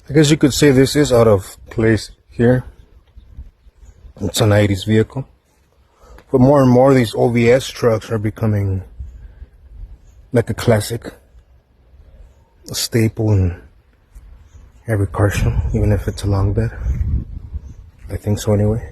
I guess you could say this is out of place here. It's an 80s vehicle. But more and more these OVS trucks are becoming like a classic. A staple in every car show, even if it's a long bed. I think so anyway.